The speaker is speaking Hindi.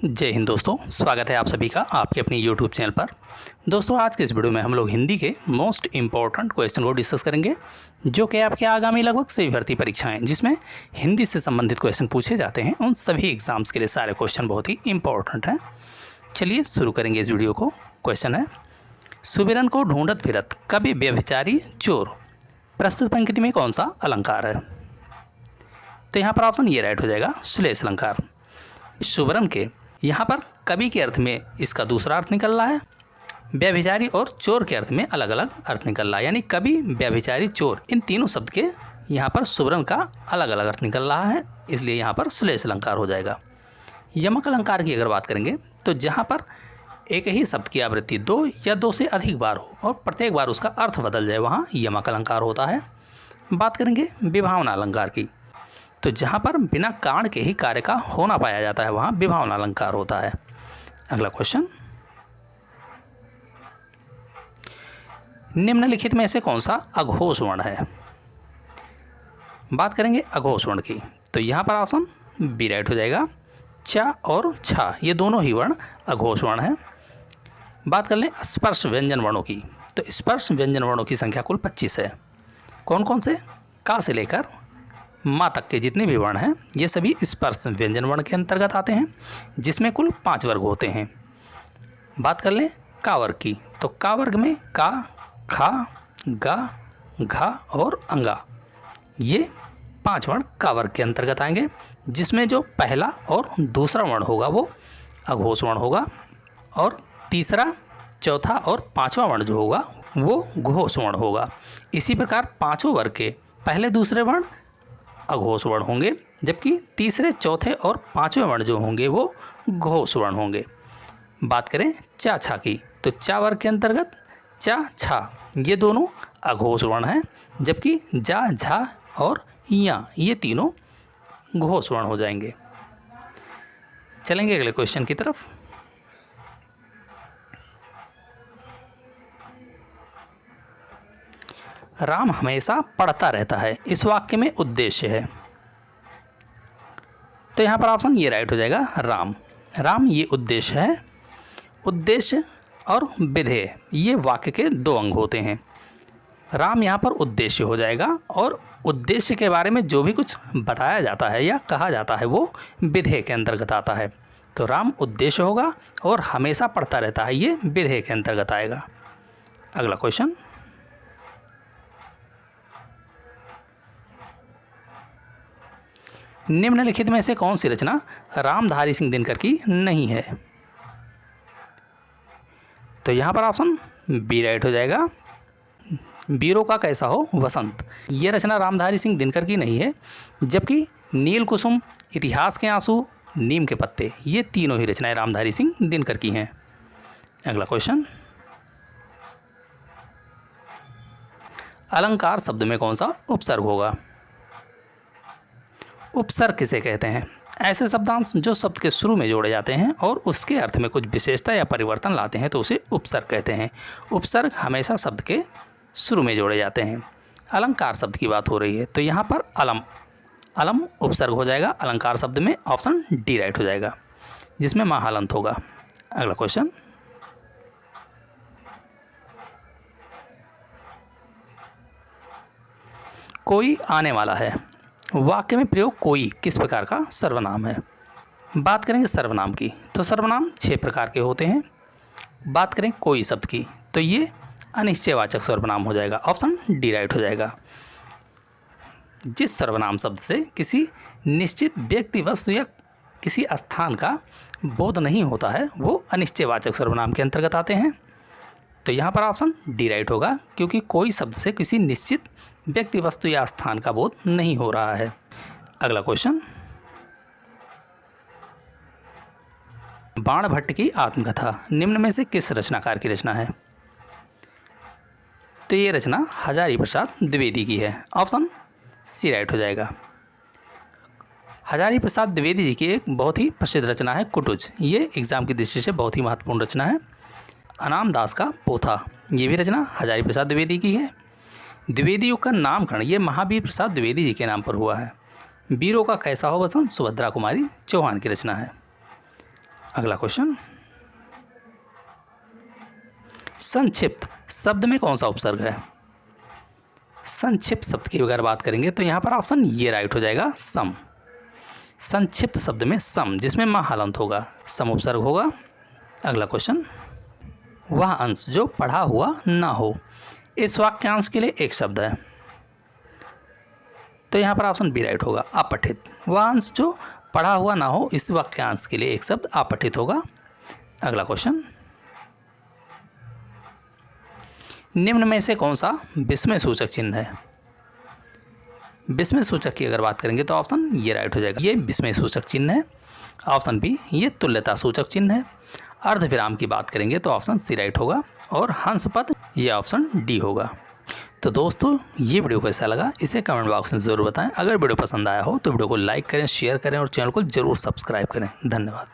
जय हिंद दोस्तों, स्वागत है आप सभी का आपके अपनी यूट्यूब चैनल पर। दोस्तों, आज के इस वीडियो में हम लोग हिंदी के मोस्ट इम्पॉर्टेंट क्वेश्चन को डिस्कस करेंगे, जो कि आपके आगामी लगभग सभी भर्ती परीक्षाएं जिसमें हिंदी से संबंधित क्वेश्चन पूछे जाते हैं, उन सभी एग्जाम्स के लिए सारे क्वेश्चन बहुत ही इंपॉर्टेंट हैं। चलिए शुरू करेंगे इस वीडियो को। क्वेश्चन है, सुबिरन को ढूंढत फिरत कवि व्यभिचारी चोर, प्रस्तुत पंक्ति में कौन सा अलंकार है? तो यहाँ पर ऑप्शन ये राइट हो जाएगा, श्लेष अलंकार। सुबिरन के यहाँ पर कवि के अर्थ में इसका दूसरा अर्थ निकल रहा है, व्यभिचारी और चोर के अर्थ में अलग अलग अर्थ निकल रहा है, यानी कवि, व्यभिचारी, चोर, इन तीनों शब्द के यहाँ पर सुबिरन का अलग अलग अर्थ निकल रहा है, इसलिए यहाँ पर श्लेष अलंकार हो जाएगा। यमक अलंकार की अगर बात करेंगे तो जहाँ पर एक ही शब्द की आवृत्ति दो या दो से अधिक बार हो और प्रत्येक बार उसका अर्थ बदल जाए, वहाँ यमक अलंकार होता है। बात करेंगे विभावना अलंकार की, तो जहाँ पर बिना कारण के ही कार्य का होना पाया जाता है, वहाँ विभावना अलंकार होता है। अगला क्वेश्चन, निम्नलिखित में से कौन सा अघोष वर्ण है? बात करेंगे अघोष वर्ण की, तो यहाँ पर ऑप्शन बी राइट हो जाएगा। चा और छा ये दोनों ही वर्ण अघोष वर्ण है। बात कर लें स्पर्श व्यंजन वर्णों की, तो स्पर्श व्यंजन वर्णों की संख्या कुल 25 है। कौन कौन से? का से लेकर माँ तक के जितने भी वर्ण हैं ये सभी स्पर्श व्यंजन वर्ण के अंतर्गत आते हैं, जिसमें कुल 5 वर्ग होते हैं। बात कर लें का वर्ग की, तो का वर्ग में का, खा, गा, घा और अंगा, ये 5 वर्ण का वर्ग के अंतर्गत आएंगे, जिसमें जो पहला और दूसरा वर्ण होगा वो अघोष वर्ण होगा, और तीसरा, चौथा और पांचवा वर्ण जो होगा वो घोष वर्ण होगा। इसी प्रकार पांचों वर्ग के पहले दूसरे वर्ण अघोष वर्ण होंगे, जबकि तीसरे, चौथे और पांचवें वर्ण जो होंगे वो घोष वर्ण होंगे। बात करें चा छा की, तो चा वर्ग के अंतर्गत चा छा ये दोनों अघोष वर्ण हैं, जबकि जा झा और या ये तीनों घोष वर्ण हो जाएंगे। चलेंगे अगले क्वेश्चन की तरफ। राम हमेशा पढ़ता रहता है, इस वाक्य में उद्देश्य है। तो यहाँ पर ऑप्शन ये राइट हो जाएगा, राम। राम ये उद्देश्य है। उद्देश्य और विधेय ये वाक्य के 2 अंग होते हैं। राम यहाँ पर उद्देश्य हो जाएगा, और उद्देश्य के बारे में जो भी कुछ बताया जाता है या कहा जाता है वो विधेय के अंतर्गत आता है। तो राम उद्देश्य होगा और हमेशा पढ़ता रहता है, ये विधेय के अंतर्गत आएगा। अगला क्वेश्चन, निम्नलिखित में से कौन सी रचना रामधारी सिंह दिनकर की नहीं है? तो यहाँ पर ऑप्शन बी राइट हो जाएगा, वीरों का कैसा हो वसंत। ये रचना रामधारी सिंह दिनकर की नहीं है, जबकि नील कुसुम, इतिहास के आंसू, नीम के पत्ते ये तीनों ही रचनाएं रामधारी सिंह दिनकर की हैं। अगला क्वेश्चन, अलंकार शब्द में कौन सा उपसर्ग होगा? उपसर्ग किसे कहते हैं? ऐसे शब्दांश जो शब्द के शुरू में जोड़े जाते हैं और उसके अर्थ में कुछ विशेषता या परिवर्तन लाते हैं, तो उसे उपसर्ग कहते हैं। उपसर्ग हमेशा शब्द के शुरू में जोड़े जाते हैं। अलंकार शब्द की बात हो रही है, तो यहाँ पर अलम, अलम उपसर्ग हो जाएगा अलंकार शब्द में। ऑप्शन डी राइट हो जाएगा, जिसमें महालंत होगा। अगला क्वेश्चन, कोई आने वाला है, वाक्य में प्रयोग कोई किस प्रकार का सर्वनाम है? बात करेंगे सर्वनाम की, तो सर्वनाम 6 प्रकार के होते हैं। बात करें कोई शब्द की, तो ये अनिश्चयवाचक सर्वनाम हो जाएगा। ऑप्शन डी राइट हो जाएगा। जिस सर्वनाम शब्द से किसी निश्चित व्यक्ति, वस्तु या किसी स्थान का बोध नहीं होता है वो अनिश्चयवाचक सर्वनाम के अंतर्गत आते हैं। तो यहाँ पर ऑप्शन डी राइट होगा, क्योंकि कोई शब्द से किसी निश्चित व्यक्ति, वस्तु या स्थान का बोध नहीं हो रहा है। अगला क्वेश्चन, बाणभट्ट की आत्मकथा निम्न में से किस रचनाकार की रचना है? तो ये रचना हजारी प्रसाद द्विवेदी की है। ऑप्शन सी राइट हो जाएगा। हजारी प्रसाद द्विवेदी जी की एक बहुत ही प्रसिद्ध रचना है कुटुज। ये एग्जाम की दृष्टि से बहुत ही महत्वपूर्ण रचना है। अनाम दास का पोथा ये भी रचना हजारी प्रसाद द्विवेदी की है। द्विवेदी युग का नामकरण ये महावीर प्रसाद द्विवेदी जी के नाम पर हुआ है। वीरों का कैसा हो वसंत सुभद्रा कुमारी चौहान की रचना है। अगला क्वेश्चन, संक्षिप्त शब्द में कौन सा उपसर्ग है? संक्षिप्त शब्द की अगर बात करेंगे तो यहाँ पर ऑप्शन ये राइट हो जाएगा, सम। संक्षिप्त शब्द में सम, जिसमें मां हलंत होगा, सम उपसर्ग होगा। अगला क्वेश्चन, वह अंश जो पढ़ा हुआ ना हो, इस वाक्यांश के लिए एक शब्द है, तो यहाँ पर ऑप्शन बी राइट होगा, अपठित। वह अंश जो पढ़ा हुआ ना हो, इस वाक्यांश के लिए एक शब्द अपठित होगा। अगला क्वेश्चन, निम्न में से कौन सा विस्मय सूचक चिन्ह है? विस्मय सूचक की अगर बात करेंगे तो ऑप्शन ये राइट हो जाएगा, ये विस्मय सूचक चिन्ह है। ऑप्शन बी ये तुल्यता सूचक चिन्ह है। अर्धविराम की बात करेंगे तो ऑप्शन सी राइट होगा, और हंस पद ये ऑप्शन डी होगा। तो दोस्तों, ये वीडियो कैसा लगा इसे कमेंट बॉक्स में ज़रूर बताएं। अगर वीडियो पसंद आया हो तो वीडियो को लाइक करें, शेयर करें और चैनल को ज़रूर सब्सक्राइब करें। धन्यवाद।